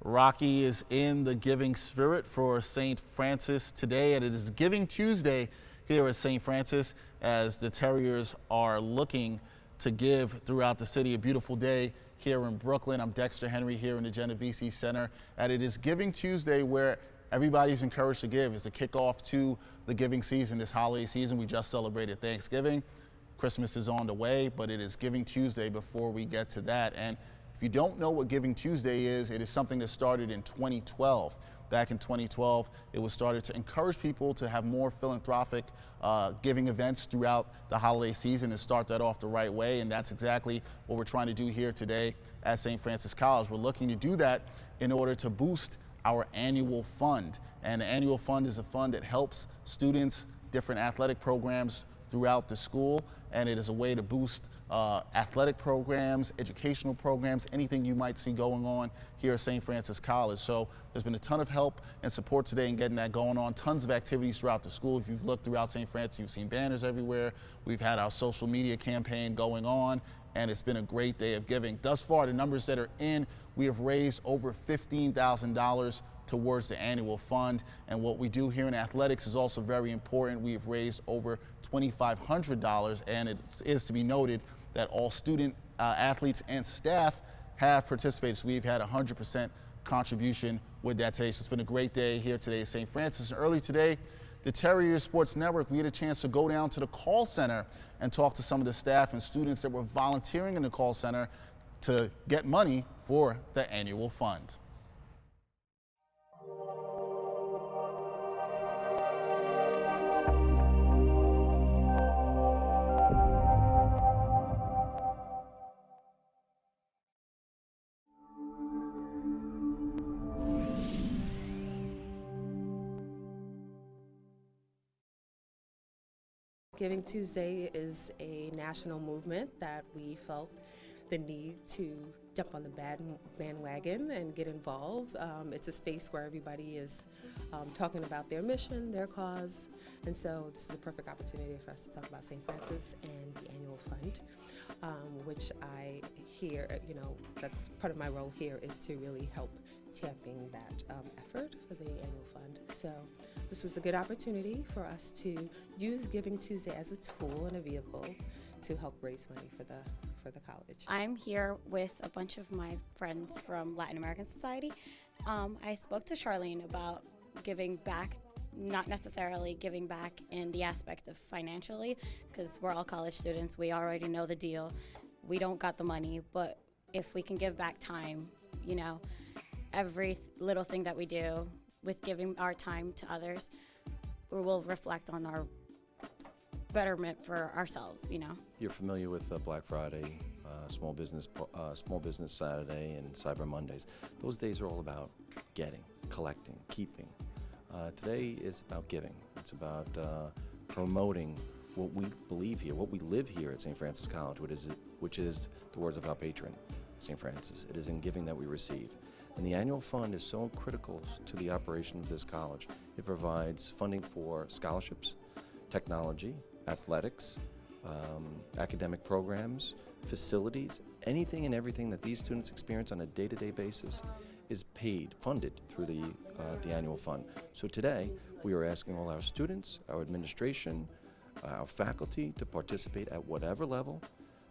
Rocky is in the giving spirit for St. Francis today, and it is Giving Tuesday here at St. Francis as the Terriers are looking to give throughout the city. A beautiful day here in Brooklyn. I'm Dexter Henry here in the Genovese Center, and it is Giving Tuesday where everybody's encouraged to give. It's the kickoff to the giving season, this holiday season. We just celebrated Thanksgiving. Christmas is on the way, but it is Giving Tuesday before we get to that. And if you don't know what Giving Tuesday is, it is something that started in 2012. Back in 2012, it was started to encourage people to have more philanthropic giving events throughout the holiday season and start that off the right way. And that's exactly what we're trying to do here today at St. Francis College. We're looking to do that in order to boost our annual fund. And the annual fund is a fund that helps students, different athletic programs throughout the school, and it is a way to boost athletic programs, educational programs, anything you might see going on here at St. Francis College. So there's been a ton of help and support today in getting that going on. Tons of activities throughout the school. If you've looked throughout St. Francis, you've seen banners everywhere. We've had our social media campaign going on, and it's been a great day of giving. Thus far, the numbers that are in, we have raised over $15,000 towards the annual fund. And what we do here in athletics is also very important. We have raised over $2,500, and it is to be noted that all student athletes and staff have participated. So we've had 100% contribution with that today. So it's been a great day here today at St. Francis. And early today, the Terrier Sports Network, we had a chance to go down to the call center and talk to some of the staff and students that were volunteering in the call center to get money for the annual fund. Giving Tuesday is a national movement that we felt the need to jump on the bandwagon and get involved. It's a space where everybody is talking about their mission, their cause, and so this is a perfect opportunity for us to talk about St. Francis and the annual fund, which I hear, that's part of my role here is to really help champion that effort for the annual fund. So this was a good opportunity for us to use Giving Tuesday as a tool and a vehicle to help raise money for the college. I'm here with a bunch of my friends from Latin American Society. I spoke to Charlene about giving back, not necessarily giving back in the aspect of financially, because we're all college students, we already know the deal. We don't got the money, but if we can give back time, every little thing that we do with giving our time to others, we will reflect on our betterment for ourselves, You're familiar with Black Friday, Small Business Saturday, and Cyber Mondays. Those days are all about getting, collecting, keeping. Today is about giving. It's about promoting what we believe here, what we live here at St. Francis College, which is the words of our patron, St. Francis. It is in giving that we receive. And the annual fund is so critical to the operation of this college. It provides funding for scholarships, technology, athletics, academic programs, facilities, anything and everything that these students experience on a day-to-day basis is funded through the annual fund. So today, we are asking all our students, our administration, our faculty to participate at whatever level,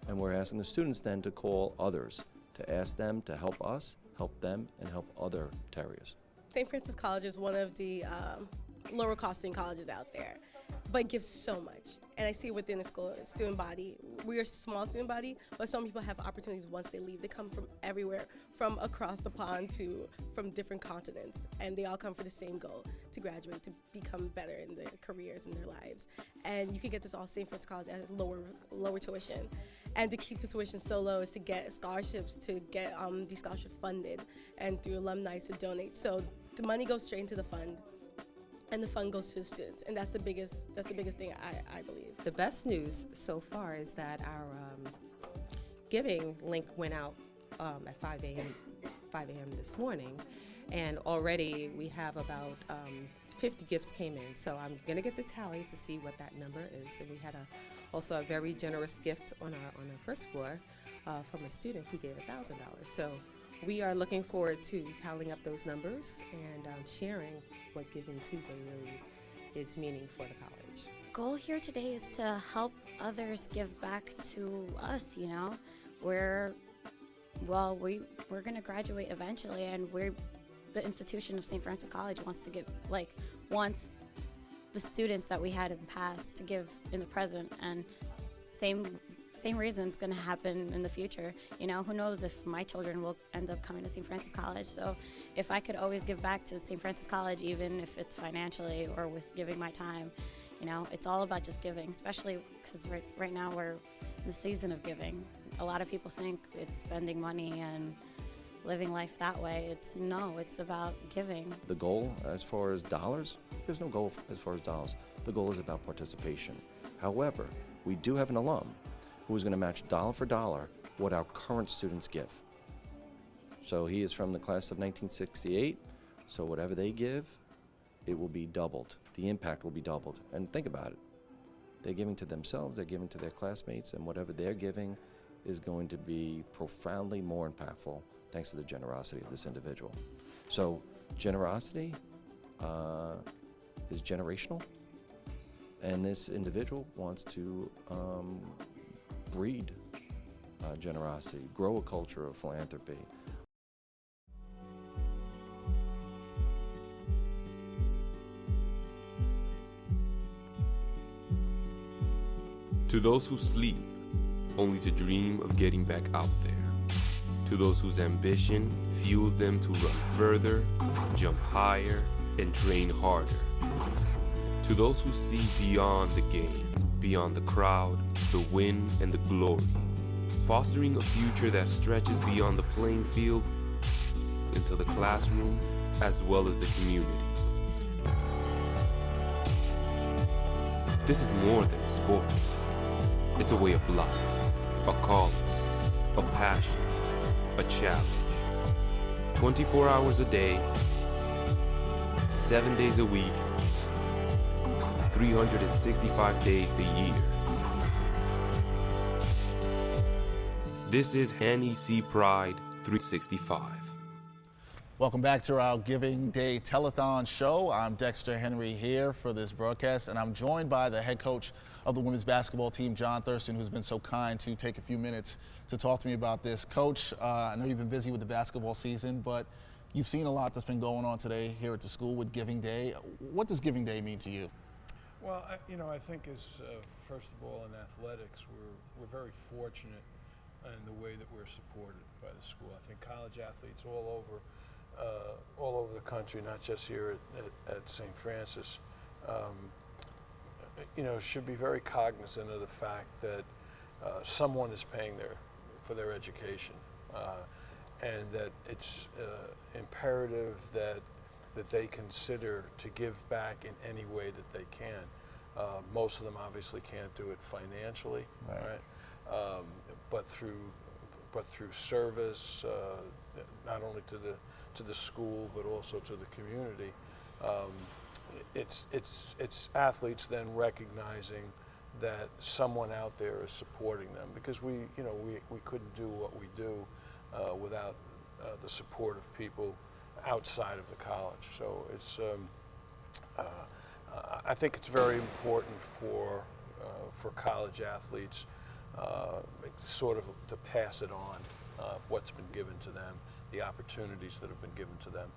and we're asking the students then to call others, to ask them to help us, help them, and help other Terriers. St. Francis College is one of the lower costing colleges out there, but gives so much. And I see it within the student body. We are a small student body, but some people have opportunities once they leave. They come from everywhere, from across the pond to from different continents, and they all come for the same goal, to graduate, to become better in their careers and their lives. And you can get this all St. Francis College at lower tuition. And to keep the tuition so low is to get scholarships, to get these scholarships funded, and through alumni to donate. So the money goes straight into the fund, and the fund goes to the students, and that's the biggest thing I believe. The best news so far is that our giving link went out at 5 a.m. this morning, and already we have about 50 gifts came in. So I'm going to get the tally to see what that number is. And we had also a very generous gift on our first floor from a student who gave $1,000. So we are looking forward to tallying up those numbers and sharing what Giving Tuesday really is meaning for the college. Goal here today is to help others give back to us. We're going to graduate eventually, and the institution of St. Francis College wants the students that we had in the past to give in the present, and same reason it's going to happen in the future. Who knows if my children will end up coming to St. Francis College. So if I could always give back to St. Francis College, even if it's financially or with giving my time, it's all about just giving, especially because right now we're in the season of giving. A lot of people think it's spending money and living life that way. It's about giving. The goal as far as dollars, there's no goal as far as dollars. The goal is about participation. However, we do have an alum who is going to match dollar for dollar what our current students give. So he is from the class of 1968, so whatever they give, it will be doubled. The impact will be doubled. And think about it. They're giving to themselves, they're giving to their classmates, and whatever they're giving is going to be profoundly more impactful thanks to the generosity of this individual. So generosity is generational, and this individual wants to breed generosity, grow a culture of philanthropy. To those who sleep only to dream of getting back out there. To those whose ambition fuels them to run further, jump higher, and train harder. To those who see beyond the game, beyond the crowd, the win, and the glory. Fostering a future that stretches beyond the playing field into the classroom as well as the community. This is more than a sport. It's a way of life, a calling, a passion, a challenge. 24 hours a day, 7 days a week, 365 days a year. This is NEC Pride 365. Welcome back to our Giving Day Telethon show. I'm Dexter Henry here for this broadcast, and I'm joined by the head coach of the women's basketball team, John Thurston, who's been so kind to take a few minutes to talk to me about this. Coach, I know you've been busy with the basketball season, but you've seen a lot that's been going on today here at the school with Giving Day. What does Giving Day mean to you? Well, I think as first of all in athletics, we're very fortunate in the way that we're supported by the school. I think college athletes all over the country, not just here at St. Francis, should be very cognizant of the fact that someone is paying for their education, and that it's imperative that they consider to give back in any way that they can. Most of them obviously can't do it financially, right? But through service, not only to the school but also to the community. It's athletes then recognizing that someone out there is supporting them, because we couldn't do what we do without the support of people outside of the college. So it's I think it's very important for college athletes sort of to pass it on, what's been given to them, the opportunities that have been given to them.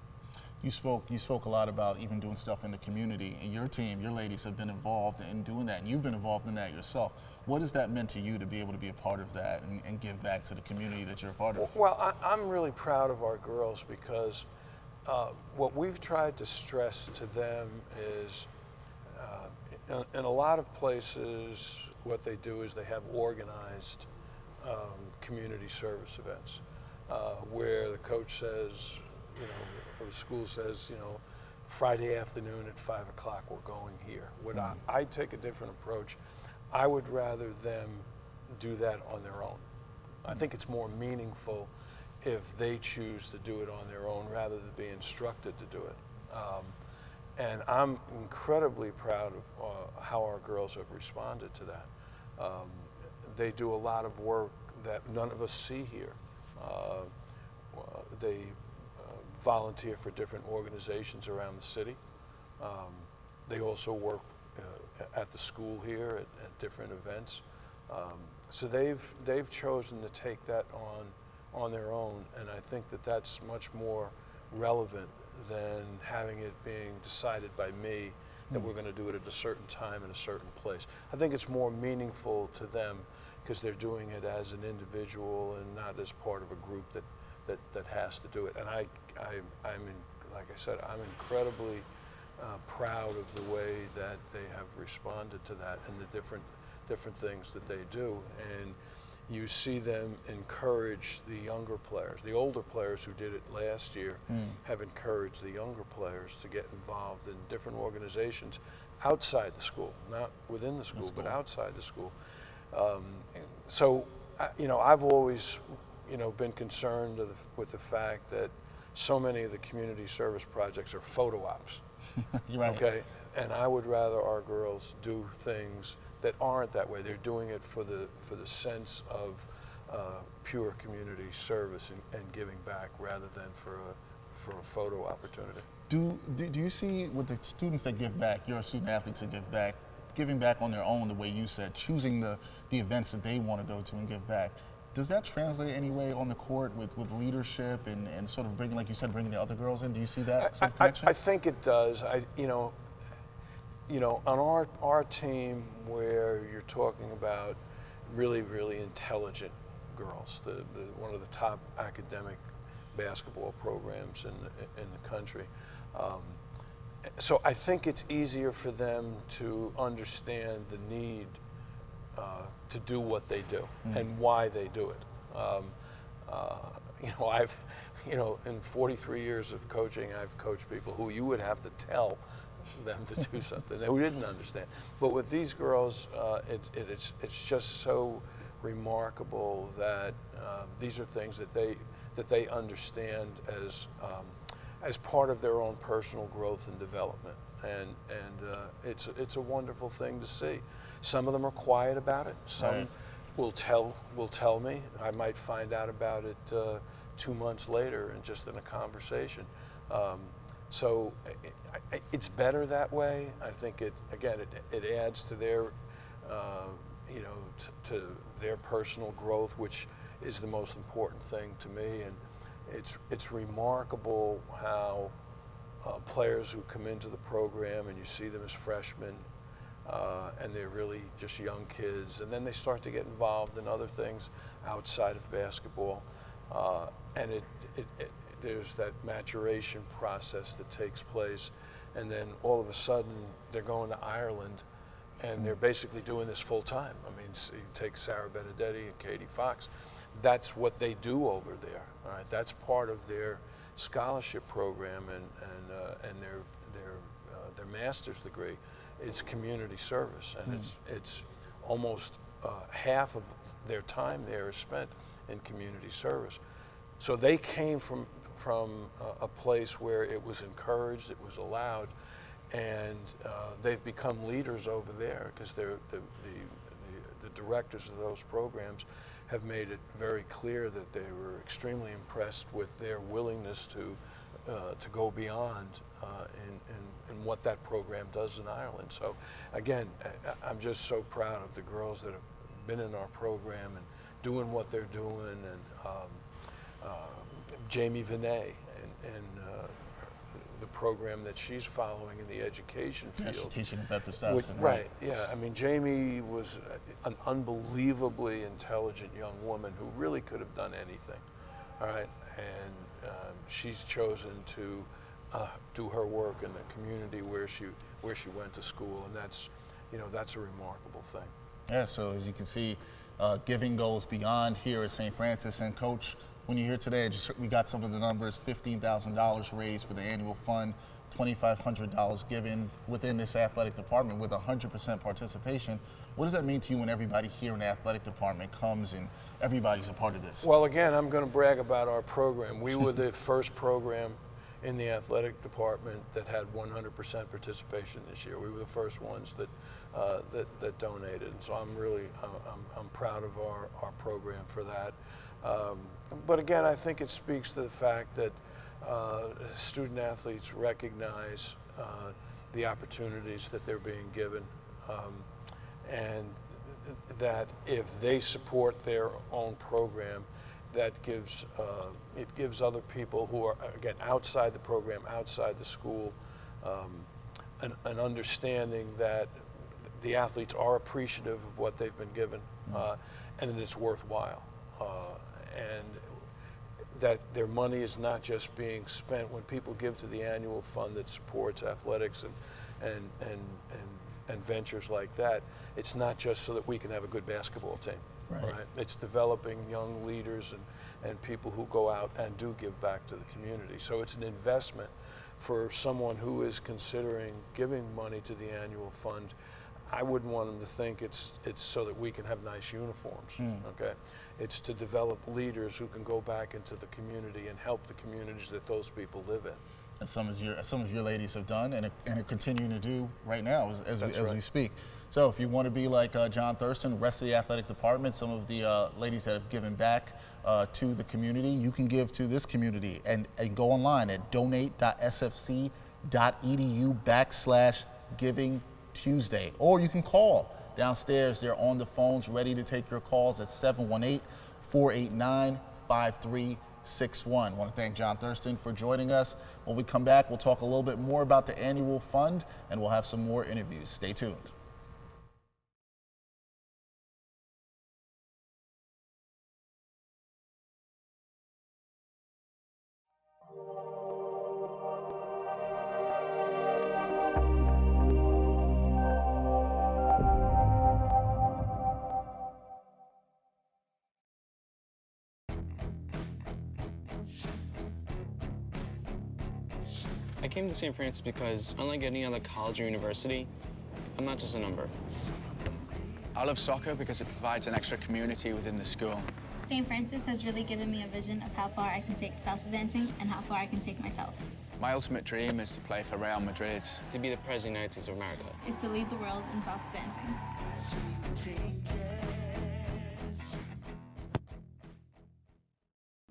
You spoke a lot about even doing stuff in the community, and your team, your ladies have been involved in doing that, and you've been involved in that yourself. What has that meant to you to be able to be a part of that and give back to the community that you're a part of? Well, I'm really proud of our girls, because what we've tried to stress to them is in a lot of places what they do is they have organized community service events where the coach says, or the school says, Friday afternoon at 5 o'clock we're going here. I take a different approach. I would rather them do that on their own. I think it's more meaningful if they choose to do it on their own rather than be instructed to do it. And I'm incredibly proud of how our girls have responded to that. They do a lot of work that none of us see here. volunteer for different organizations around the city. They also work at the school here at different events. So they've chosen to take that on their own, and I think that that's much more relevant than having it being decided by me that we're going to do it at a certain time in a certain place. I think it's more meaningful to them because they're doing it as an individual and not as part of a group that has to do it. And like I said, I'm incredibly proud of the way that they have responded to that and the different things that they do. And you see them encourage the younger players. The older players who did it last year have encouraged the younger players to get involved in different organizations outside the school, not within the school, but outside the school. I've always, been concerned with the fact that so many of the community service projects are photo ops. Right. Okay, and I would rather our girls do things that aren't that way. They're doing it for the sense of pure community service and giving back rather than for a photo opportunity. Do you see with the students that give back, your student athletes that give back, giving back on their own the way you said, choosing the events that they want to go to and give back, does that translate any way on the court with leadership and sort of bringing, like you said, bringing the other girls in? Do you see that sort of connection? I think it does. On our team, where you're talking about really, really intelligent girls, one of the top academic basketball programs in the country. So I think it's easier for them to understand the need to do what they do and why they do it. In 43 years of coaching, I've coached people who you would have to tell them to do something who didn't understand. But with these girls, it's just so remarkable that these are things that they understand as part of their own personal growth and development, and it's a wonderful thing to see. Some of them are quiet about it. Some will tell me. I might find out about it 2 months later, and just in a conversation. So it's better that way. I think it adds to their to their personal growth, which is the most important thing to me. And it's remarkable how players who come into the program and you see them as freshmen and they're really just young kids, and then they start to get involved in other things outside of basketball, and there's that maturation process that takes place, and then all of a sudden they're going to Ireland and they're basically doing this full time. I mean, you take Sarah Benedetti and Katie Fox, that's what they do over there. All right, that's part of their scholarship program and their master's degree. It's community service, and it's almost half of their time there is spent in community service. So they came from a place where it was encouraged, it was allowed, and they've become leaders over there because the directors of those programs have made it very clear that they were extremely impressed with their willingness to go beyond in what that program does in Ireland. So again, I'm just so proud of the girls that have been in our program and doing what they're doing, and Jamie Vinay and the program that she's following in the education field. Yeah, she's teaching at Bedford Stuyvesant. Right, yeah. I mean, Jamie was an unbelievably intelligent young woman who really could have done anything, all right? And she's chosen to do her work in the community where she went to school, and that's a remarkable thing. Yeah, so as you can see, giving goes beyond here at St. Francis. And Coach, when you're here today, we got some of the numbers: $15,000 raised for the annual fund, $2,500 given within this athletic department with 100% participation. What does that mean to you when everybody here in the athletic department comes and everybody's a part of this? Well, again, I'm going to brag about our program. We were the first program in the athletic department that had 100% participation this year. We were the first ones that donated, and so I'm proud of our program for that. But again, I think it speaks to the fact that student athletes recognize the opportunities that they're being given, and that if they support their own program, that gives it gives other people who are, again, outside the program, outside the school, an understanding that the athletes are appreciative of what they've been given, and that it's worthwhile, and that their money is not just being spent. When people give to the annual fund that supports athletics and ventures like that, it's not just so that we can have a good basketball team. Right. It's developing young leaders and people who go out and do give back to the community. So it's an investment for someone who is considering giving money to the annual fund. I wouldn't want them to think it's so that we can have nice uniforms. Okay, it's to develop leaders who can go back into the community and help the communities that those people live in. And some of your ladies have done and are continuing to do right now as we speak. So if you want to be like John Thurston, the rest of the athletic department, some of the ladies that have given back to the community, you can give to this community and go online at donate.sfc.edu/Giving Tuesday, or you can call downstairs. They're on the phones ready to take your calls at 718-489-5361. I want to thank John Thurston for joining us. When we come back, we'll talk a little bit more about the annual fund, and we'll have some more interviews. Stay tuned. I came to St. Francis because, unlike any other college or university, I'm not just a number. I love soccer because it provides an extra community within the school. St. Francis has really given me a vision of how far I can take salsa dancing and how far I can take myself. My ultimate dream is to play for Real Madrid. To be the President of the United States of America. Is to lead the world in salsa dancing.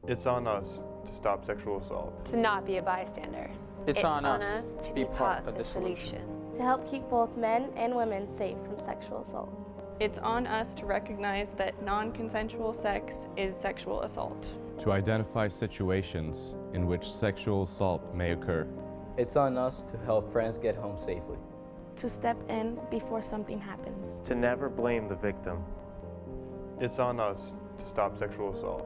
It's on us to stop sexual assault. To not be a bystander. It's on us to be part of the solution. To help keep both men and women safe from sexual assault. It's on us to recognize that non-consensual sex is sexual assault. To identify situations in which sexual assault may occur. It's on us to help friends get home safely. To step in before something happens. To never blame the victim. It's on us to stop sexual assault.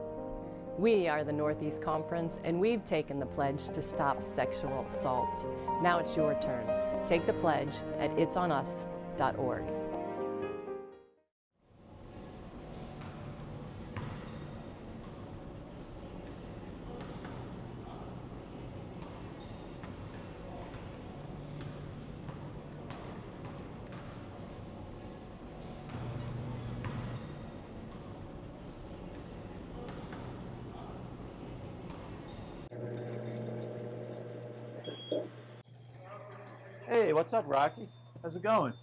We are the Northeast Conference, and we've taken the pledge to stop sexual assault. Now it's your turn. Take the pledge at itsonus.org. Hey, what's up, Rocky? How's it going?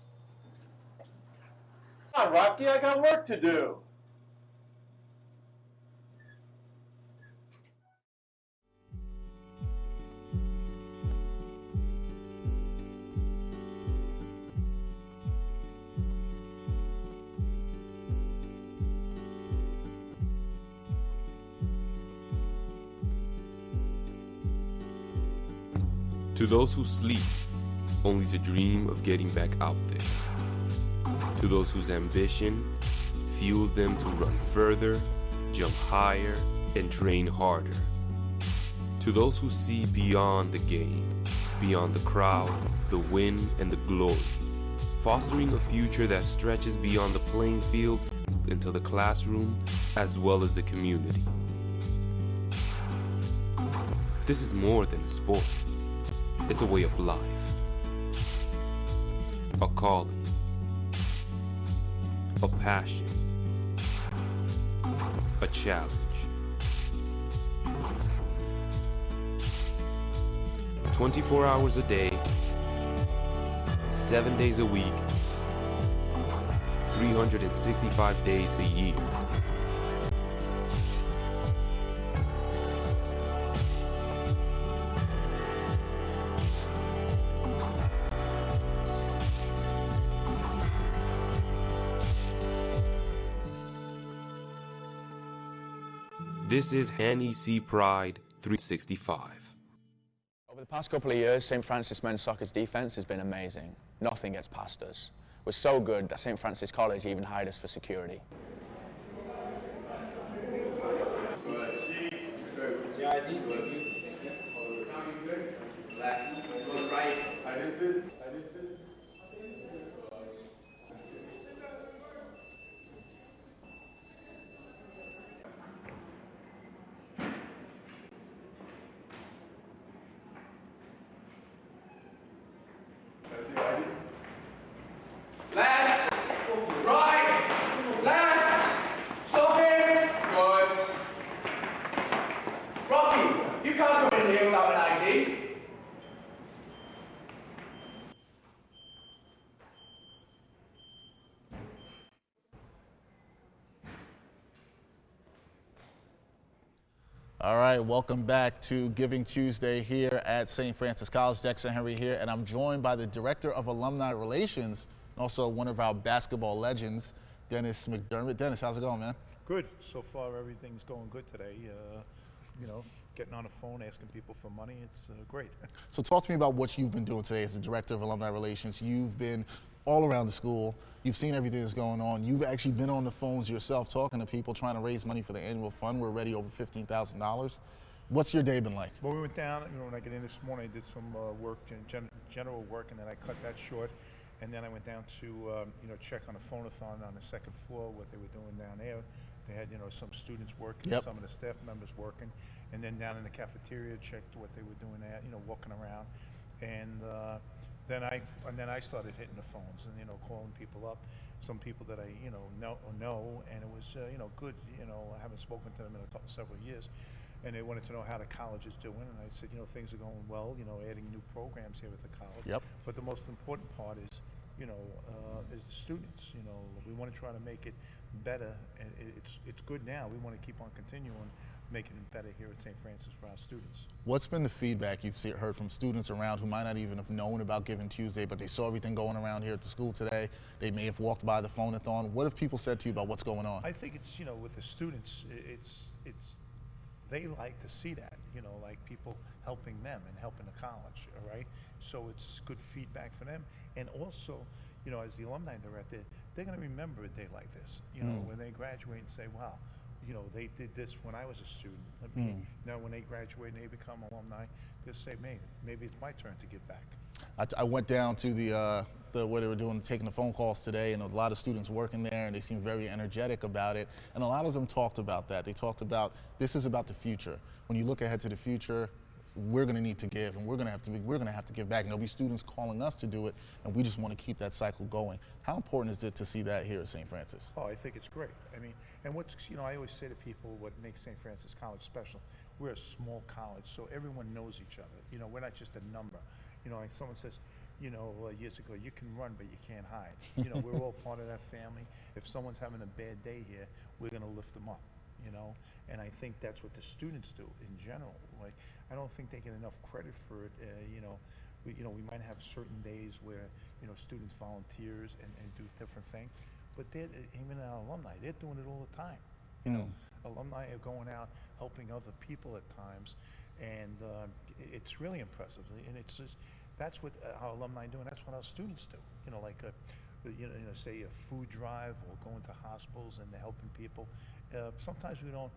Come on, Rocky, I got work to do. To those who sleep, only to dream of getting back out there. To those whose ambition fuels them to run further, jump higher, and train harder. To those who see beyond the game, beyond the crowd, the win, and the glory, fostering a future that stretches beyond the playing field into the classroom as well as the community. This is more than a sport. It's a way of life. A calling, a passion, a challenge. 24 hours a day, 7 days a week, 365 days a year. This is NEC Pride 365. Over the past couple of years, St. Francis men's soccer's defense has been amazing. Nothing gets past us. We're so good that St. Francis College even hired us for security. Left, right, left, stop him, good. Rocky, you can't come in here without an ID. All right, welcome back to Giving Tuesday here at St. Francis College. Dexter Henry here, and I'm joined by the Director of Alumni Relations, and also one of our basketball legends, Dennis McDermott. Dennis, how's it going, man? Good. So far, everything's going good today. You know, getting on the phone, asking people for money, it's great. So talk to me about what you've been doing today as the Director of Alumni Relations. You've been all around the school. You've seen everything that's going on. You've actually been on the phones yourself talking to people trying to raise money for the annual fund. We're already over $15,000. What's your day been like? Well, we went down, you know, when I got in this morning, I did some work, general work, and then I cut that short. And then I went down to, you know, check on a phone-a-thon on the second floor, what they were doing down there. They had, you know, some students working, some of the staff members working. And then down in the cafeteria, checked what they were doing there, you know, walking around. And then I started hitting the phones and, you know, calling people up. Some people that I, you know, and it was, you know, good. You know, I haven't spoken to them in several years. And they wanted to know how the college is doing, and I said, you know, things are going well, you know, adding new programs here at the college. Yep. But the most important part is, you know, is the students. You know, we want to try to make it better, and it's good now. We want to keep on continuing making it better here at St. Francis for our students. What's been the feedback you've heard from students around who might not even have known about Giving Tuesday, but they saw everything going around here at the school today? They may have walked by the phone-a-thon. What have people said to you about what's going on? I think it's, you know, with the students, they like to see that, you know, like people helping them and helping the college, all right? So it's good feedback for them. And also, you know, as the alumni director, they're going to remember a day like this, you know, when they graduate and say, wow, you know, they did this when I was a student. Now when they graduate and they become alumni, they'll say, maybe it's my turn to give back. I went down to the where they were doing, taking the phone calls today, and a lot of students working there, and they seemed very energetic about it. And a lot of them talked about that. They talked about, this is about the future. When you look ahead to the future, we're going to need to give, and we're going to have to give back. And there'll be students calling us to do it, and we just want to keep that cycle going. How important is it to see that here at St. Francis? Oh, I think it's great. I mean, and what's, you know, I always say to people what makes St. Francis College special. We're a small college, so everyone knows each other. You know, we're not just a number. You know, like someone says, you know, years ago, you can run, but you can't hide. You know, we're all part of that family. If someone's having a bad day here, we're going to lift them up, you know? And I think that's what the students do in general. Like, I don't think they get enough credit for it. You know, we might have certain days where, you know, students volunteers and do different things, but even our alumni, they're doing it all the time. You know, alumni are going out helping other people at times, and it's really impressive. And it's just, that's what our alumni do, and that's what our students do. You know, like say a food drive or going to hospitals and they're helping people. Sometimes we don't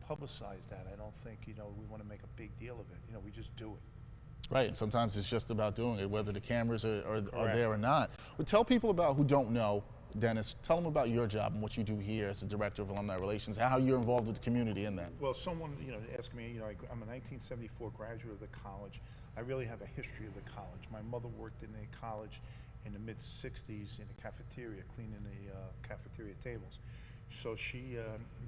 publicize that. I don't think, you know, we want to make a big deal of it. You know, we just do it. Right, and sometimes it's just about doing it, whether the cameras are there or not. But tell people about who don't know, Dennis, tell them about your job and what you do here as the Director of Alumni Relations, how you're involved with the community in that. Well, someone, you know, asked me, you know, I'm a 1974 graduate of the college. I really have a history of the college. My mother worked in a college in the mid-60s in the cafeteria, cleaning the cafeteria tables. So she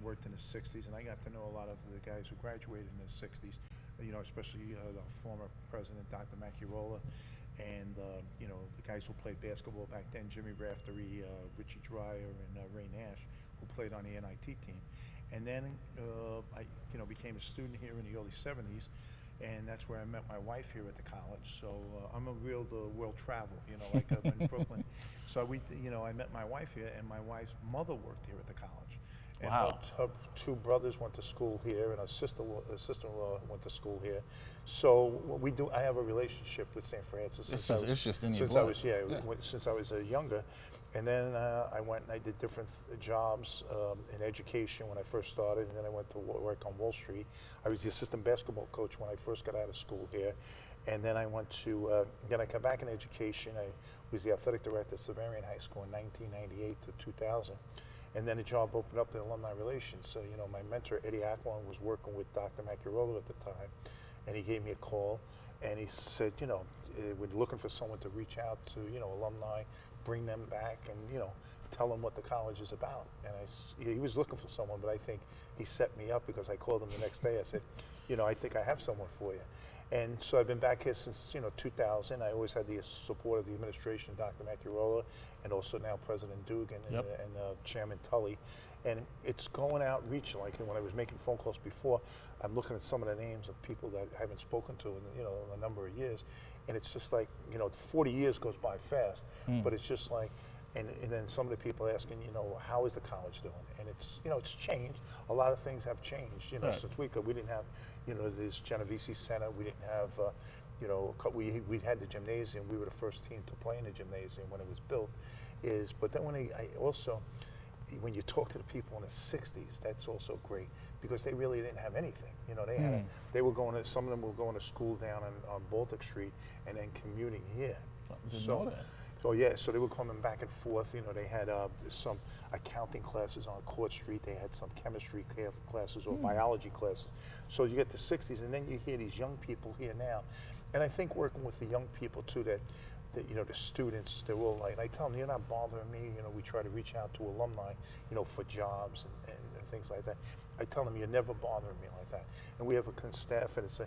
worked in the 60s, and I got to know a lot of the guys who graduated in the 60s, you know, especially the former president, Dr. Macchiarola, and, you know, the guys who played basketball back then, Jimmy Raftery, Richie Dreyer, and Ray Nash, who played on the NIT team. And then I, you know, became a student here in the early 70s, and that's where I met my wife here at the college. So I'm a real world traveler, you know, like I'm in Brooklyn. So you know, I met my wife here, and my wife's mother worked here at the college, And Wow. her two brothers went to school here, and her sister-in-law went to school here. So I have a relationship with St. Francis. It's just in your since blood. Since I was younger. And then I went and I did different jobs in education when I first started, and then I went to work on Wall Street. I was the assistant basketball coach when I first got out of school here. And then I went to, then I got back in education. I was the athletic director at Severian High School in 1998 to 2000. And then a job opened up in alumni relations. So, my mentor, Eddie Aquilon, was working with Dr. Macchiarolo at the time. And he gave me a call, and he said, we're looking for someone to reach out to, alumni, bring them back, and, tell them what the college is about. And he was looking for someone, but I think he set me up because I called him the next day. I said, I think I have someone for you. And so I've been back here since 2000. I always had the support of the administration, Dr. Macchiarolo, and also now President Dugan and Chairman Tully. And it's going out reaching. Like when I was making phone calls before, I'm looking at some of the names of people that I haven't spoken to in a number of years, and it's just like 40 years goes by fast. But it's just like. And then some of the people asking, how is the college doing? And it's, it's changed. A lot of things have changed, since we didn't have, this Genovese Center. We didn't have, we had the gymnasium. We were the first team to play in the gymnasium when it was built. But then when you talk to the people in the 60s, that's also great because they really didn't have anything. They were some of them were going to school down on Baltic Street and then commuting here. Didn't know that. So they were coming back and forth. They had some accounting classes on Court Street. They had some chemistry classes or biology classes. So you get the 60s, and then you hear these young people here now. And I think working with the young people too, that the students, they're all like, I tell them, you're not bothering me. We try to reach out to alumni, for jobs and things like that. I tell them, you're never bothering me like that. And we have a staff, and it's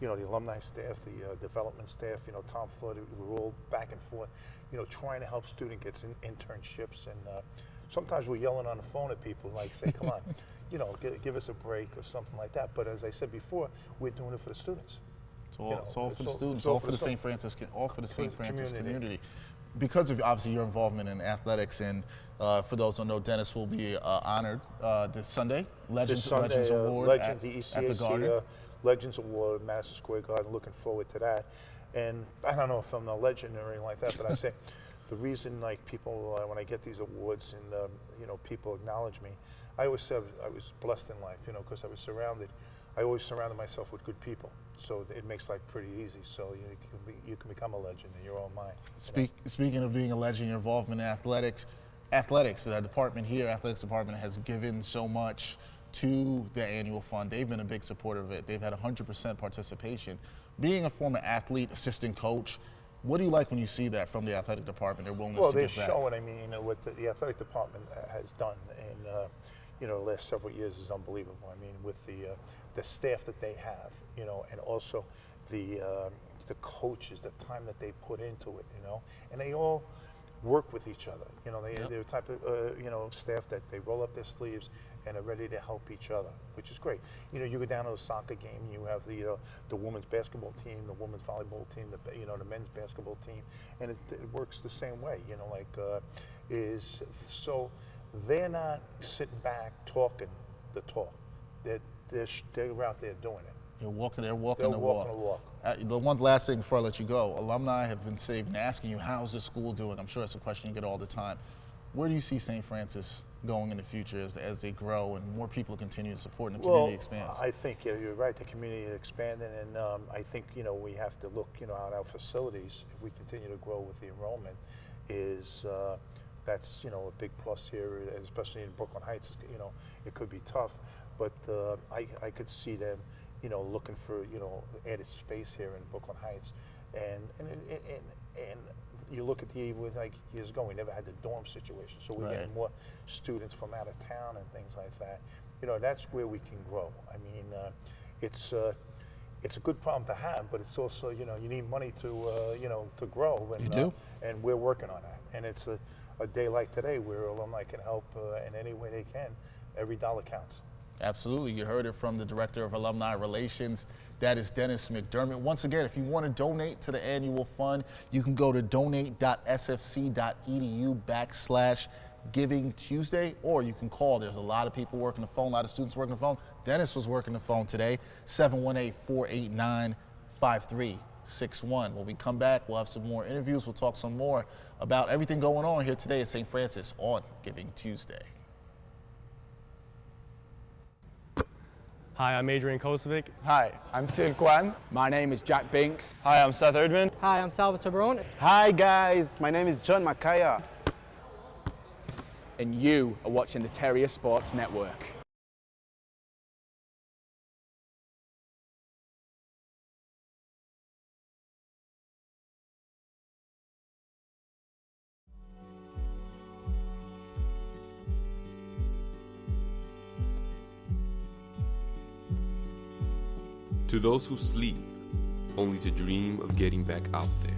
the alumni staff, the development staff, Tom Flood, we're all back and forth, trying to help students get internships. And sometimes we're yelling on the phone at people, like, say, come on, give us a break or something like that. But as I said before, we're doing it for the students. It's all for the students, all for the St. Francis community. Because of obviously your involvement in athletics, and for those who don't know, Dennis will be honored this Sunday, Legends Award at the Garden. Legends Award at Madison Square Garden. Looking forward to that. And I don't know if I'm a legend or anything like that, but I say the reason, like, people when I get these awards and people acknowledge me, I always say I was blessed in life, because I always surrounded myself with good people. So it makes life pretty easy. So you can become a legend in your own mind. Speaking of being a legend, your involvement in athletics, the department here, athletics department, has given so much to the annual fund. They've been a big supporter of it. They've had 100% participation. Being a former athlete, assistant coach, what do you like when you see that from the athletic department, their willingness to give back? Well, they're showing, what the athletic department has done in the last several years is unbelievable. I mean, with the staff that they have, and also the coaches, the time that they put into it, and they all work with each other. They're the type of staff that they roll up their sleeves and are ready to help each other, which is great. You go down to a soccer game, you have the women's basketball team, the women's volleyball team, the men's basketball team, and it works the same way. So they're not sitting back talking the talk. They're out there doing it. They're walking the walk. The one last thing before I let you go, alumni have been saved and asking you, how's the school doing? I'm sure it's a question you get all the time. Where do you see St. Francis going in the future as they grow and more people continue to support and the community expands? I think you're right. The community is expanding, and I think we have to look at our facilities. If we continue to grow with the enrollment, that's a big plus here, especially in Brooklyn Heights. It could be tough, but I could see them looking for added space here in Brooklyn Heights, and you look at like years ago, we never had the dorm situation, so we're getting more students from out of town and things like that. That's where we can grow. I mean, it's a good problem to have, but it's also you need money to grow. And, you do, and we're working on that. And it's a day like today where alumni can help in any way they can. Every dollar counts. Absolutely. You heard it from the Director of Alumni Relations. That is Dennis McDermott. Once again, if you want to donate to the annual fund, you can go to donate.sfc.edu/ Giving Tuesday, or you can call. There's a lot of people working the phone, a lot of students working the phone. Dennis was working the phone today, 718-489-5361. When we come back, we'll have some more interviews. We'll talk some more about everything going on here today at St. Francis on Giving Tuesday. Hi, I'm Adrian Kosovic. Hi, I'm Sil Kwan. My name is Jack Binks. Hi, I'm Seth Erdman. Hi, I'm Salvatore Barone. Hi guys, my name is John Makaya. And you are watching the Terrier Sports Network. To those who sleep, only to dream of getting back out there.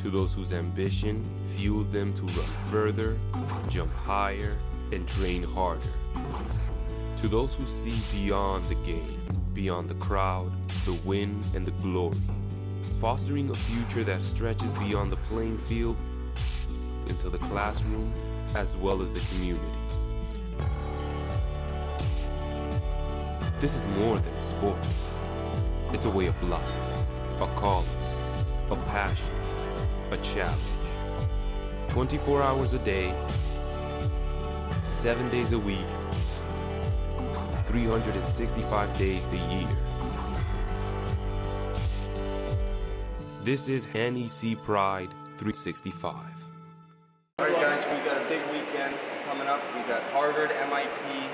To those whose ambition fuels them to run further, jump higher, and train harder. To those who see beyond the game, beyond the crowd, the win, and the glory. Fostering a future that stretches beyond the playing field into the classroom as well as the community. This is more than a sport. It's a way of life, a calling, a passion, a challenge. 24 hours a day, 7 days a week, 365 days a year. This is NEC Pride 365. All right, guys, we got a big weekend coming up. We got Harvard, MIT,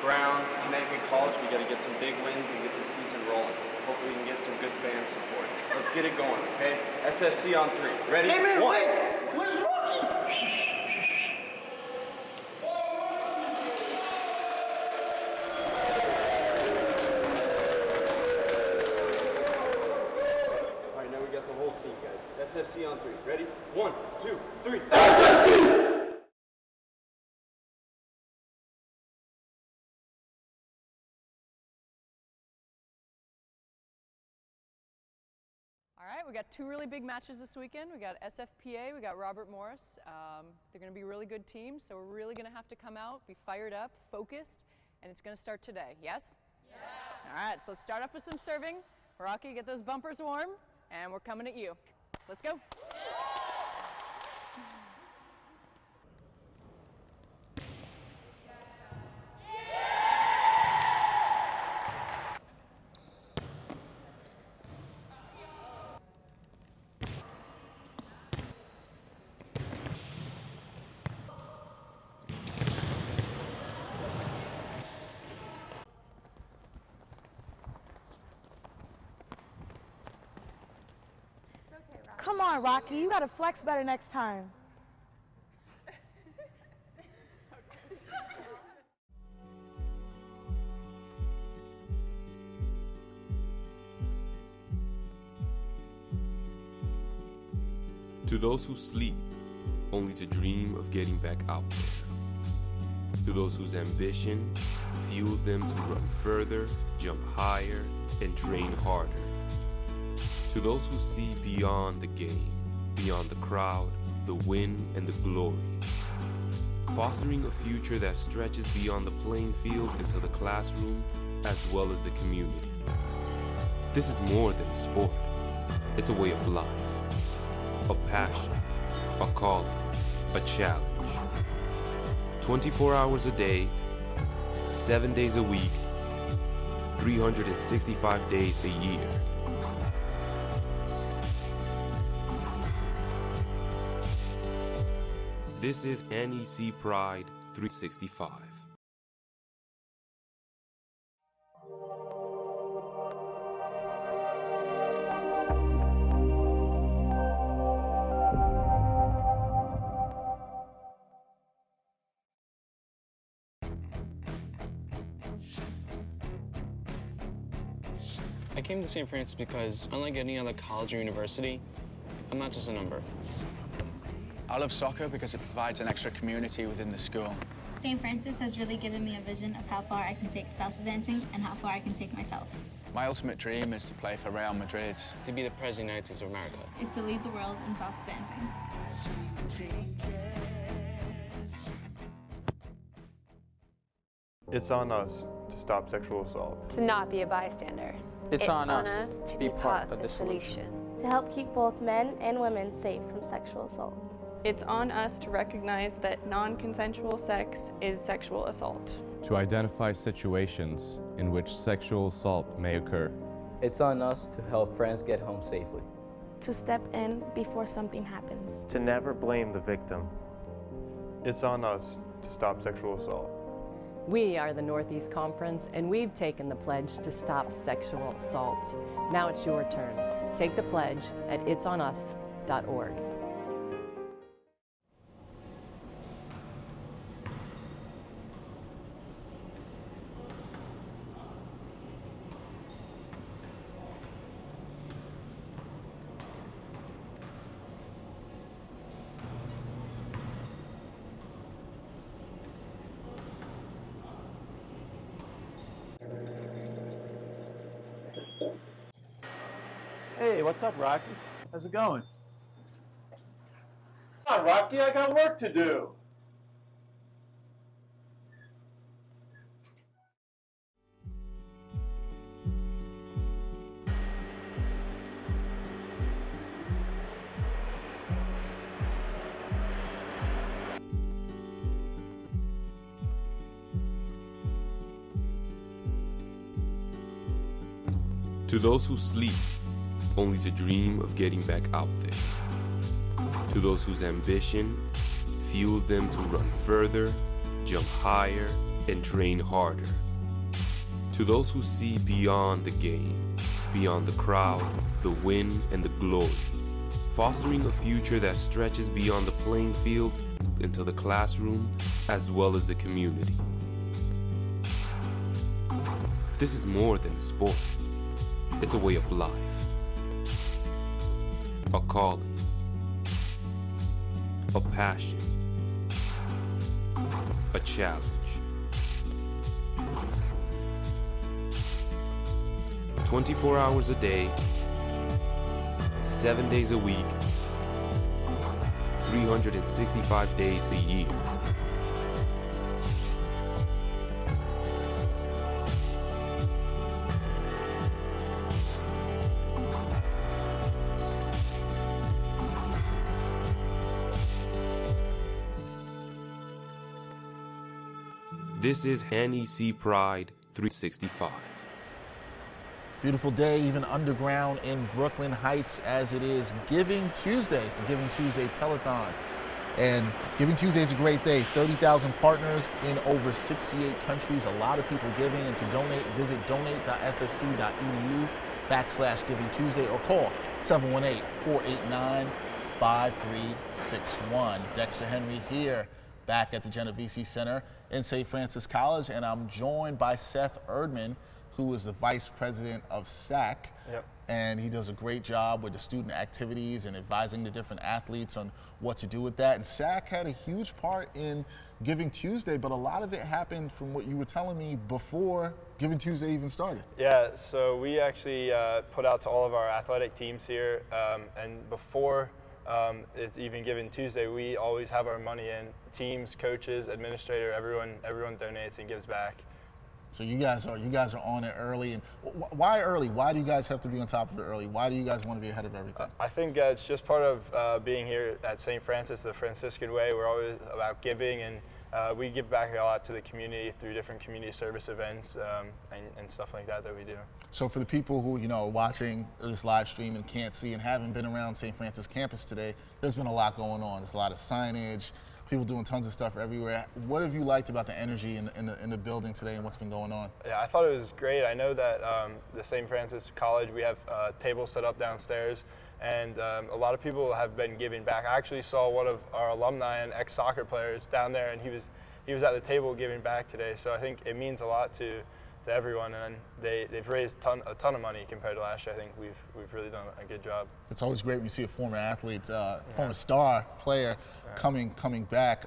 Brown, Connecticut College. We got to get some big wins and get this season rolling. Hopefully we can get some good fan support. Let's get it going, okay? SFC on 3. Ready? Hey man, One. wait! Where's Rocky? All right, now we got the whole team, guys. SFC on 3. Ready? 1, 2, 3. SFC! All right, we got 2 really big matches this weekend. We got SFPA, we got Robert Morris. They're going to be really good teams, so we're really going to have to come out, be fired up, focused, and it's going to start today. Yes? Yes. All right, so let's start off with some serving. Rocky, get those bumpers warm, and we're coming at you. Let's go. Come on, Rocky, you gotta flex better next time. To those who sleep, only to dream of getting back out there. To those whose ambition fuels them to run further, jump higher, and train harder. To those who see beyond the game, beyond the crowd, the win, and the glory. Fostering a future that stretches beyond the playing field into the classroom as well as the community. This is more than a sport. It's a way of life, a passion, a calling, a challenge. 24 hours a day, 7 days a week, 365 days a year. This is NEC Pride 365. I came to St. Francis because, unlike any other college or university, I'm not just a number. I love soccer because it provides an extra community within the school. St. Francis has really given me a vision of how far I can take salsa dancing and how far I can take myself. My ultimate dream is to play for Real Madrid. To be the President of the United States of America. Is to lead the world in salsa dancing. It's on us to stop sexual assault. To not be a bystander. It's on us to be part of the solution. To help keep both men and women safe from sexual assault. It's on us to recognize that non-consensual sex is sexual assault. To identify situations in which sexual assault may occur. It's on us to help friends get home safely. To step in before something happens. To never blame the victim. It's on us to stop sexual assault. We are the Northeast Conference, and we've taken the pledge to stop sexual assault. Now it's your turn. Take the pledge at itsonus.org. Hey, what's up, Rocky? How's it going? Come on, Rocky, I got work to do. To those who sleep, only to dream of getting back out there. To those whose ambition fuels them to run further, jump higher, and train harder. To those who see beyond the game, beyond the crowd, the win, and the glory, fostering a future that stretches beyond the playing field into the classroom as well as the community. This is more than a sport. It's a way of life, a calling, a passion, a challenge. 24 hours a day, 7 days a week, 365 days a year. This is NEC Pride 365. Beautiful day, even underground in Brooklyn Heights, as it is Giving Tuesday. It's the Giving Tuesday Telethon. And Giving Tuesday is a great day. 30,000 partners in over 68 countries. A lot of people giving. And to donate, visit donate.sfc.edu/Giving Tuesday or call 718-489-5361. Dexter Henry here, back at the Genovese Center in St. Francis College, and I'm joined by Seth Erdman, who is the Vice President of SAC. Yep. And he does a great job with the student activities and advising the different athletes on what to do with that. And SAC had a huge part in Giving Tuesday, but a lot of it happened from what you were telling me before Giving Tuesday even started. Yeah, so we actually put out to all of our athletic teams here, and before it's even Giving Tuesday, we always have our money in. Teams, coaches, administrator, everyone donates and gives back. So you guys are on it early. And why early? Why do you guys have to be on top of it early? Why do you guys want to be ahead of everything? I think it's just part of being here at St. Francis, the Franciscan way. We're always about giving, and we give back a lot to the community through different community service events and stuff like that we do. So for the people who are watching this live stream and can't see and haven't been around St. Francis campus today, there's been a lot going on. There's a lot of signage, people doing tons of stuff everywhere. What have you liked about the energy in the building today and what's been going on? Yeah, I thought it was great. I know that the St. Francis College, we have tables set up downstairs, and a lot of people have been giving back. I actually saw one of our alumni and ex-soccer players down there, and he was at the table giving back today. So I think it means a lot to everyone, and they've raised a ton of money compared to last year. I think we've really done a good job. It's always great when you see a former athlete, former star player coming back.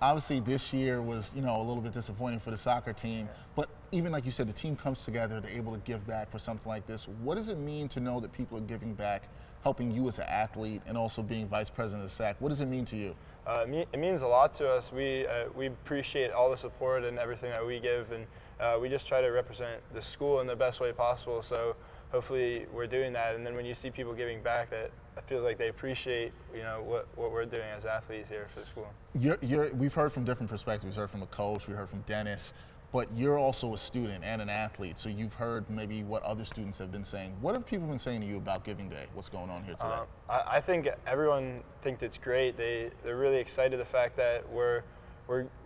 Obviously this year was a little bit disappointing for the soccer team, but even like you said, the team comes together, they're able to give back for something like this. What does it mean to know that people are giving back, helping you as an athlete, and also being vice president of SAC? What does it mean to you? it means a lot to us. We appreciate all the support and everything that we give, and we just try to represent the school in the best way possible. So hopefully we're doing that. And then when you see people giving back, that I feel like they appreciate, what we're doing as athletes here for the school. We've heard from different perspectives. We've heard from a coach, we heard from Dennis, but you're also a student and an athlete, so you've heard maybe what other students have been saying. What have people been saying to you about Giving Day? What's going on here today? I think everyone thinks it's great. They're really excited the fact that we're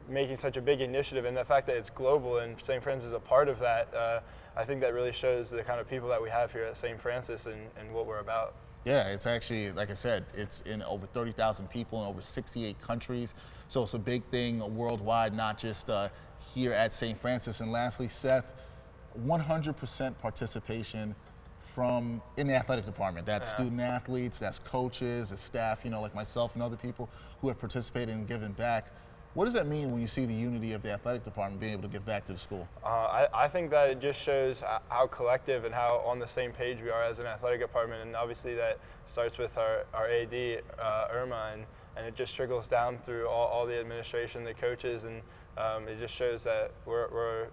making such a big initiative, and the fact that it's global and St. Francis is a part of that. I think that really shows the kind of people that we have here at St. Francis and what we're about. Yeah, it's actually, like I said, it's in over 30,000 people in over 68 countries. So it's a big thing worldwide, not just here at St. Francis. And lastly, Seth, 100% participation in the athletic department. That's student athletes, that's coaches, that's staff, like myself and other people who have participated and given back. What does that mean when you see the unity of the athletic department being able to give back to the school? I think that it just shows how collective and how on the same page we are as an athletic department, and obviously that starts with our AD, Irma, and it just trickles down through all the administration, the coaches, and it just shows that we're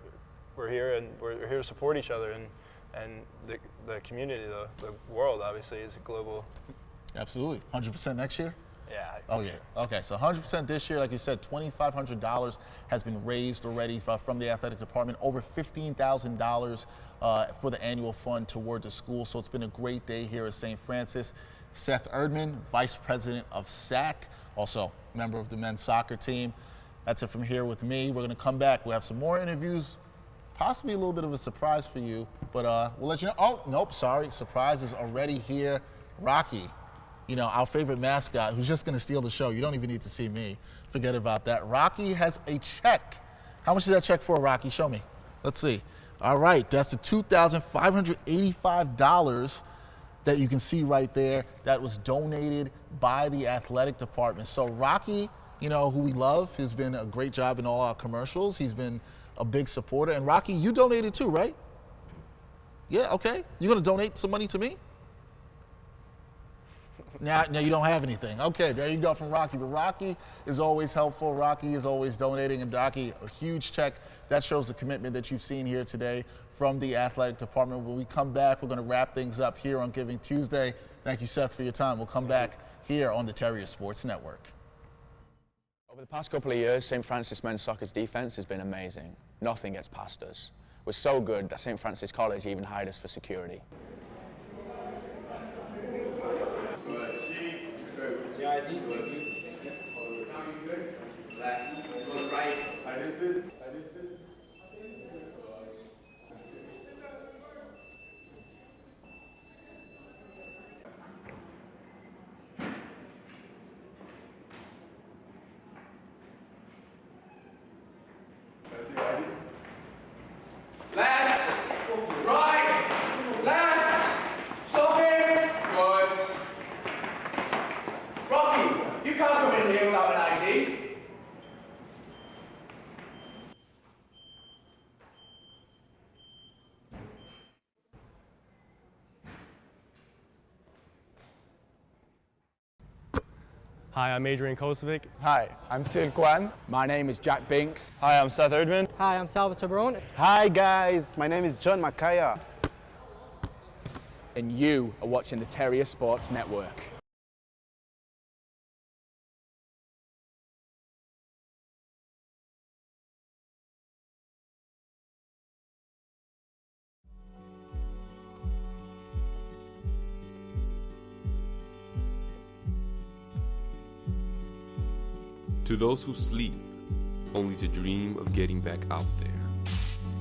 here and we're here to support each other, and the community, the world obviously is global. Absolutely. 100% next year? Yeah. Oh, yeah. Okay, so 100% this year. Like you said, $2,500 has been raised already from the athletic department, over $15,000 for the annual fund toward the school. So it's been a great day here at St. Francis. Seth Erdman, Vice President of SAC, also member of the men's soccer team. That's it from here with me. We're going to come back. We'll have some more interviews, possibly a little bit of a surprise for you, but we'll let you know. Oh, nope, sorry. Surprise is already here. Rocky. Our favorite mascot, who's just going to steal the show. You don't even need to see me. Forget about that. Rocky has a check. How much is that check for, Rocky? Show me. Let's see. All right, that's the $2,585 that you can see right there. That was donated by the athletic department. So Rocky, who we love, has been a great job in all our commercials. He's been a big supporter. And Rocky, you donated too, right? Yeah, okay. You're going to donate some money to me? Now you don't have anything. Okay, there you go from Rocky. But Rocky is always helpful. Rocky is always donating. And Rocky, a huge check. That shows the commitment that you've seen here today from the athletic department. When we come back, we're going to wrap things up here on Giving Tuesday. Thank you, Seth, for your time. We'll come back here on the Terrier Sports Network. Over the past couple of years, St. Francis men's soccer's defense has been amazing. Nothing gets past us. We're so good that St. Francis College even hired us for security. Left, right, left, stop him, good. Rocky, you can't come in here without an ID. Hi, I'm Adrian Kosovic. Hi, I'm Sil Kwan. My name is Jack Binks. Hi, I'm Seth Erdman. Hi, I'm Salvatore Barone. Hi guys, my name is John Makaya. And you are watching the Terrier Sports Network. To those who sleep, only to dream of getting back out there.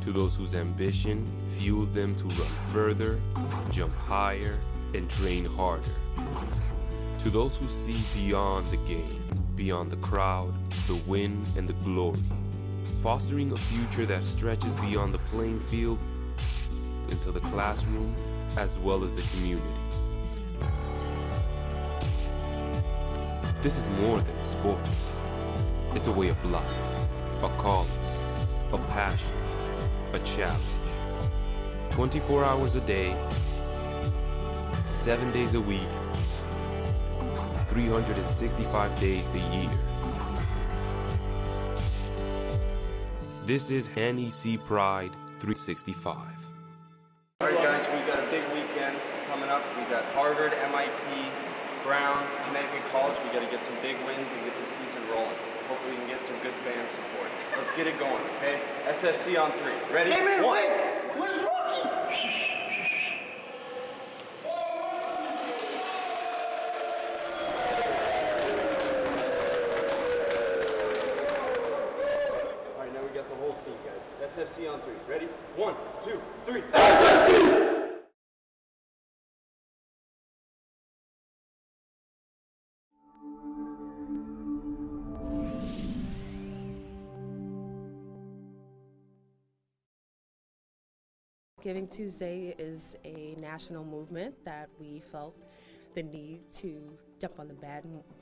To those whose ambition fuels them to run further, jump higher, and train harder. To those who see beyond the game, beyond the crowd, the win, and the glory. Fostering a future that stretches beyond the playing field into the classroom as well as the community. This is more than a sport. It's a way of life, a calling, a passion, a challenge. 24 hours a day, 7 days a week, 365 days a year. This is NEC Pride 365. All right, guys, we got a big weekend coming up. We got Harvard, MIT, Brown, Connecticut College. We got to get some big wins and get the season rolling. Hopefully we can get some good fan support. Let's get it going, okay? SFC on 3. Ready? Hey, man, One. wait! Where's Rocky? All right, now we got the whole team, guys. SFC on 3. Ready? 1, 2, 3. SFC! Giving Tuesday is a national movement that we felt the need to jump on the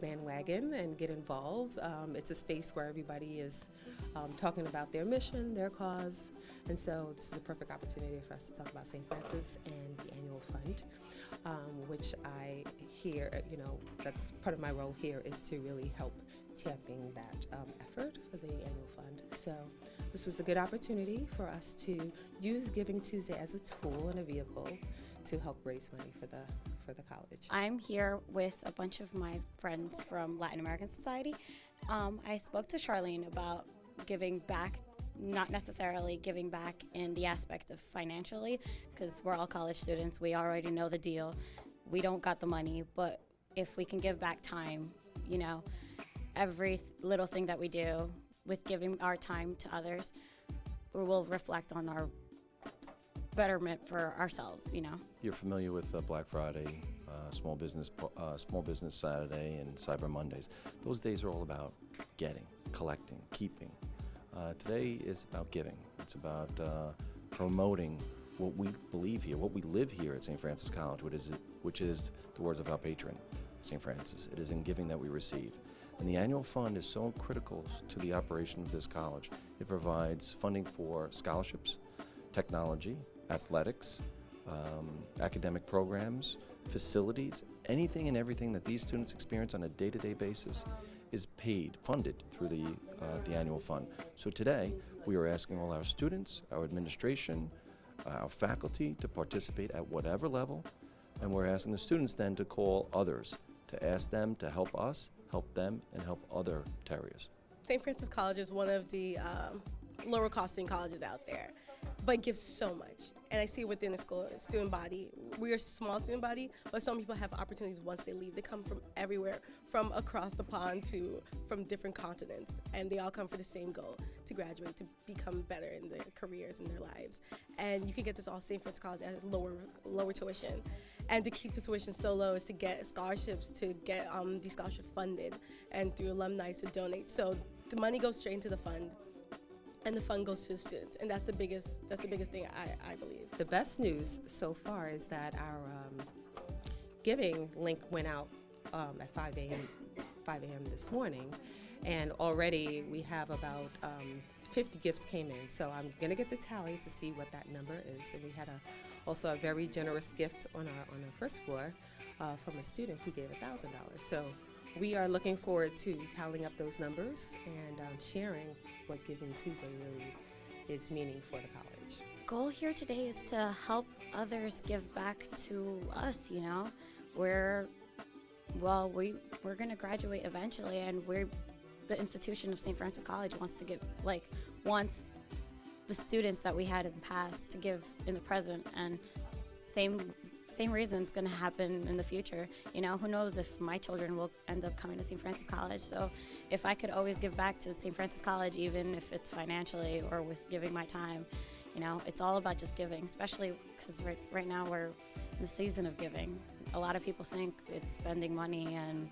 bandwagon and get involved. It's a space where everybody is talking about their mission, their cause, and so this is a perfect opportunity for us to talk about St. Francis and the annual fund, which I hear, that's part of my role here is to really help champion that effort for the annual fund. So this was a good opportunity for us to use Giving Tuesday as a tool and a vehicle to help raise money for the college. I'm here with a bunch of my friends from Latin American Society. I spoke to Charlene about giving back, not necessarily giving back in the aspect of financially, because we're all college students, we already know the deal. We don't got the money, but if we can give back time, every little thing that we do with giving our time to others, we will reflect on our betterment for ourselves, You're familiar with Black Friday, Small Business Saturday, and Cyber Mondays. Those days are all about getting, collecting, keeping. Today is about giving. It's about promoting what we believe here, what we live here at St. Francis College, which is the words of our patron, St. Francis. It is in giving that we receive. And the annual fund is so critical to the operation of this college. It provides funding for scholarships, technology, athletics, academic programs, facilities, anything and everything that these students experience on a day-to-day basis is funded through the annual fund. So today, we are asking all our students, our administration, our faculty to participate at whatever level, and we're asking the students then to call others, to ask them to help us, help them, and help other Terriers. St. Francis College is one of the lower costing colleges out there, but gives so much. And I see within the school, student body, we are a small student body, but some people have opportunities once they leave. They come from everywhere, from across the pond to from different continents, and they all come for the same goal, to graduate, to become better in their careers and their lives. And you can get this all St. Francis College at lower tuition. And to keep the tuition so low is to get scholarships, to get these scholarships funded, and through alumni to donate. So the money goes straight into the fund, and the fund goes to the students, and that's the biggest thing I believe. The best news so far is that our giving link went out at 5 a.m. this morning, and already we have about 50 gifts came in. So I'm gonna get the tally to see what that number is. And we had also a very generous gift on our first floor from a student who gave $1,000. So we are looking forward to tallying up those numbers and sharing what Giving Tuesday really is meaning for the college. Goal here today is to help others give back to us, We're going to graduate eventually, and the institution of St. Francis College wants the students that we had in the past to give in the present, and same reason it's going to happen in the future. Who knows if my children will end up coming to St. Francis College. So if I could always give back to St. Francis College, even if it's financially or with giving my time, it's all about just giving, especially because right now we're in the season of giving. A lot of people think it's spending money and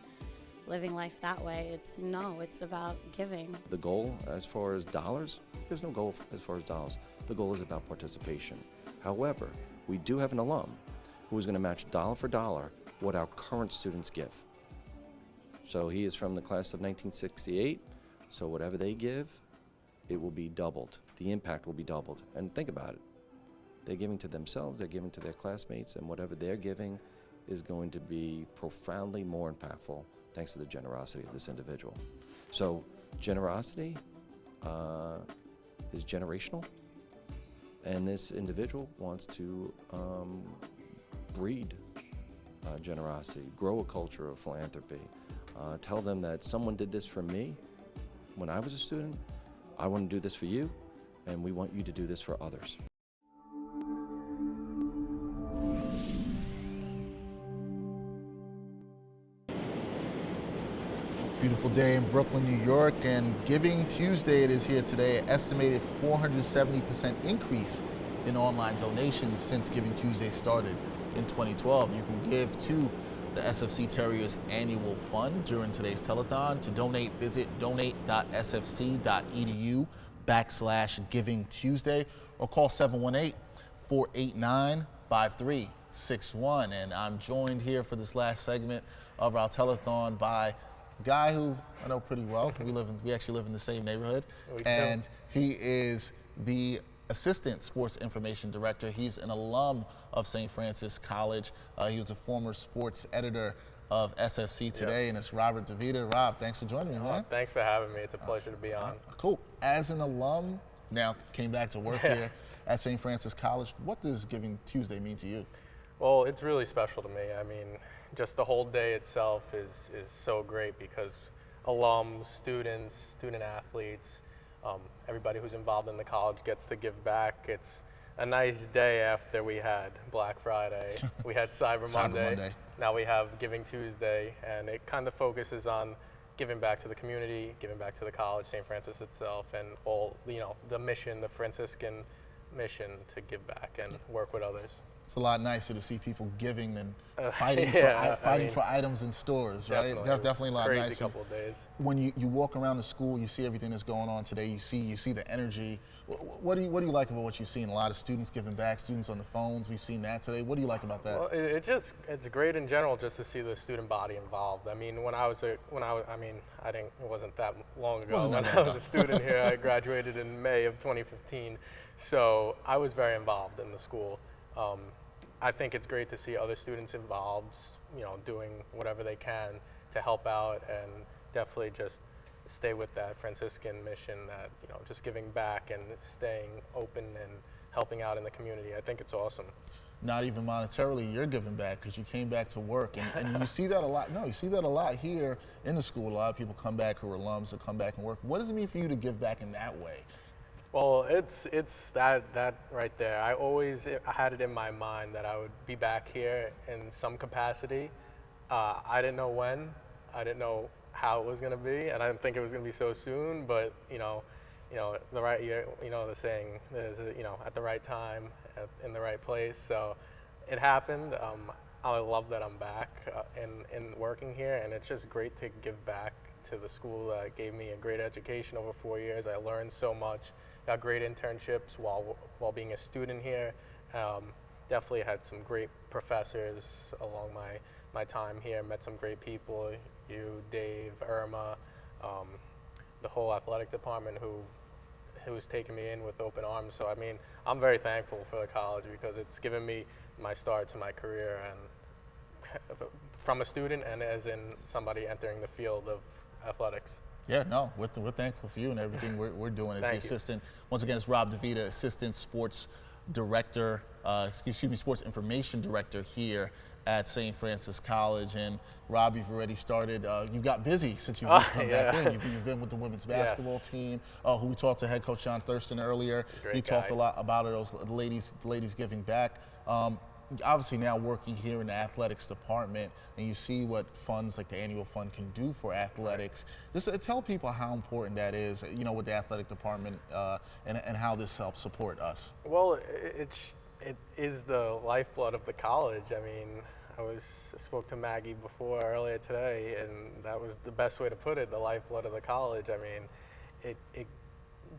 living life that way. It's about giving. The goal as far as dollars, there's no goal as far as dollars. The goal is about participation. However, we do have an alum who is going to match dollar for dollar what our current students give. So he is from the class of 1968, so whatever they give, it will be doubled. The impact will be doubled. And think about it. They're giving to themselves, they're giving to their classmates, and whatever they're giving is going to be profoundly more impactful thanks to the generosity of this individual. So generosity is generational, and this individual wants to breed generosity, grow a culture of philanthropy, tell them that someone did this for me when I was a student, I want to do this for you, and we want you to do this for others. Beautiful day in Brooklyn, New York, and Giving Tuesday it is here today. An estimated 470% increase in online donations since Giving Tuesday started in 2012. You can give to the SFC Terriers annual fund during today's telethon. To donate, visit donate.sfc.edu/Giving Tuesday or call 718-489-5361. And I'm joined here for this last segment of our telethon by a guy who I know pretty well. We actually live in the same neighborhood, and he is the Assistant Sports Information Director. He's an alum of St. Francis College. He was a former sports editor of SFC Today, and it's Robert DeVita. Rob, thanks for joining me, man. Thanks for having me. It's a pleasure to be on. Cool. As an alum, now came back to work here at St. Francis College. What does Giving Tuesday mean to you? Well, it's really special to me. I mean, just the whole day itself is so great because alums, students, student athletes, everybody who's involved in the college gets to give back. It's a nice day after we had Black Friday, we had Cyber Monday, now we have Giving Tuesday, and it kind of focuses on giving back to the community, giving back to the college, St. Francis itself, and all, the mission, the Franciscan mission to give back and work with others. It's a lot nicer to see people giving than fighting for items in stores, right? Definitely a lot nicer. Crazy couple of days. When you walk around the school, you see everything that's going on today. You see the energy. What do you like about what you've seen? A lot of students giving back, students on the phones. We've seen that today. What do you like about that? Well, it's great in general just to see the student body involved. I mean, it wasn't that long ago when I was a student here. I graduated in May of 2015, so I was very involved in the school. I think it's great to see other students involved, doing whatever they can to help out and definitely just stay with that Franciscan mission that, just giving back and staying open and helping out in the community. I think it's awesome. Not even monetarily, you're giving back because you came back to work, and you see that a lot. No, you see that a lot here in the school. A lot of people come back who are alums that come back and work. What does it mean for you to give back in that way? Well, it's that right there. I had it in my mind that I would be back here in some capacity. I didn't know when, I didn't know how it was going to be, and I didn't think it was going to be so soon. But the right year, the saying is, at the right time, in the right place. So it happened. I love that I'm back and working here, and it's just great to give back to the school that gave me a great education over 4 years. I learned so much. Got great internships while being a student here. Definitely had some great professors along my time here. Met some great people, you, Dave, Irma, the whole athletic department who's taken me in with open arms. So I mean, I'm very thankful for the college because it's given me my start to my career, and from a student and as in somebody entering the field of athletics. Yeah, no, we're thankful for you and everything we're doing as the assistant. Once again, it's Rob DeVita, Assistant Sports Director, Sports Information Director here at St. Francis College. And Rob, you've already started, you've got busy since you've come back in. You've been with the women's basketball team, who we talked to head coach John Thurston earlier. He talked a lot about it, those ladies giving back. Obviously now working here in the athletics department, and you see what funds like the annual fund can do for athletics. Just tell people how important that is, with the athletic department and how this helps support us. Well, it is the lifeblood of the college. I mean, I spoke to Maggie earlier today, and that was the best way to put it, the lifeblood of the college. I mean,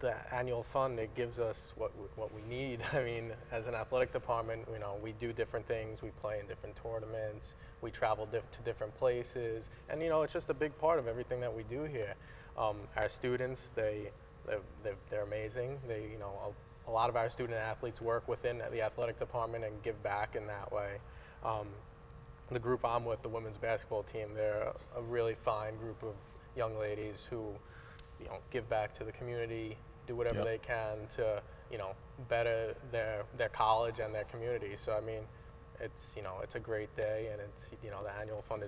the annual fund, it gives us what we need. I mean, as an athletic department, we do different things. We play in different tournaments. We travel to different places, and it's just a big part of everything that we do here. Our students, they're amazing. A lot of our student athletes work within the athletic department and give back in that way. The group I'm with, the women's basketball team, they're a really fine group of young ladies who give back to the community, do whatever they can to, better their college and their community. So I mean, it's a great day, and it's, the annual fund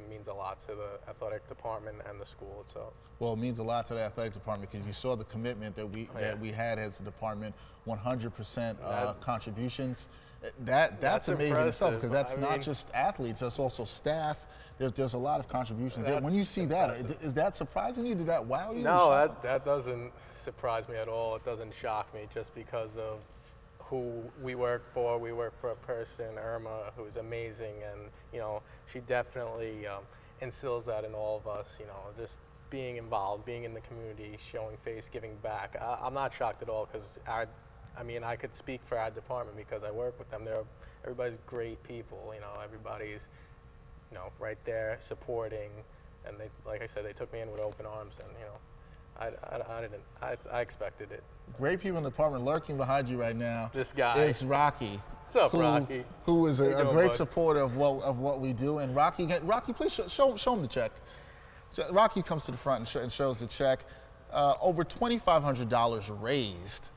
means a lot to the athletic department and the school itself. Well, it means a lot to the athletic department because you saw the commitment that we had as a department, 100% contributions. That's amazing itself, because that's not just athletes, that's also staff. There's a lot of contributions. When you see that, is that surprising you? Did that wow you? No, that doesn't surprise me at all. It doesn't shock me, just because of who we work for. We work for a person, Irma, who's amazing, and she definitely instills that in all of us. Just being involved, being in the community, showing face, giving back. I'm not shocked at all, because I could speak for our department because I work with them. Everybody's great people. Everybody's right there supporting, and they, like I said, they took me in with open arms, and I expected it. Great people in the department. Lurking behind you right now, this guy is Rocky. What's up, Rocky? Who is a great supporter of what we do. And Rocky, please show him the check. So Rocky comes to the front and shows the check. Over $2,500 raised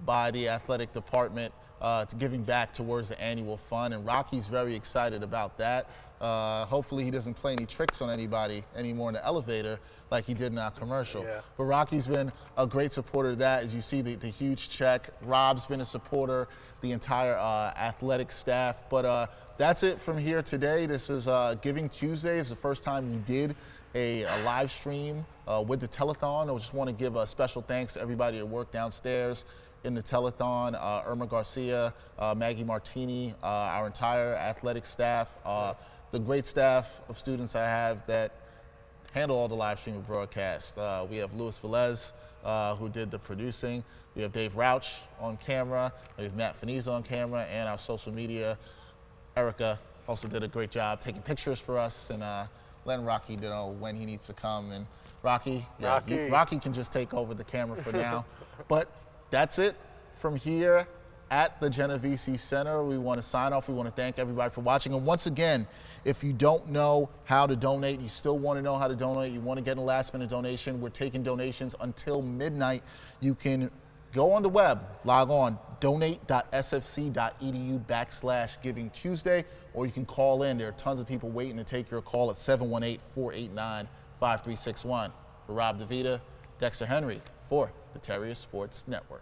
by the athletic department to giving back towards the annual fund, and Rocky's very excited about that. Hopefully he doesn't play any tricks on anybody anymore in the elevator like he did in our commercial. Yeah. But Rocky's been a great supporter of that. As you see the huge check. Rob's been a supporter, the entire athletic staff. But that's it from here today. This is Giving Tuesday. It's the first time we did a live stream with the telethon. I just want to give a special thanks to everybody that worked downstairs in the telethon, Irma Garcia, Maggie Martini, our entire athletic staff, the great staff of students I have that handle all the live streaming broadcasts. We have Luis Velez, who did the producing. We have Dave Rauch on camera. We have Matt Faniza on camera, and our social media. Erica also did a great job taking pictures for us and letting Rocky know when he needs to come. And Rocky can just take over the camera for now. But that's it from here at the Genovese Center. We want to sign off. We want to thank everybody for watching. And once again, if you don't know how to donate, you still want to know how to donate, you want to get a last-minute donation, we're taking donations until midnight. You can go on the web, log on, donate.sfc.edu/Giving Tuesday, or you can call in. There are tons of people waiting to take your call at 718-489-5361. For Rob DeVita, Dexter Henry, for the Terrier Sports Network.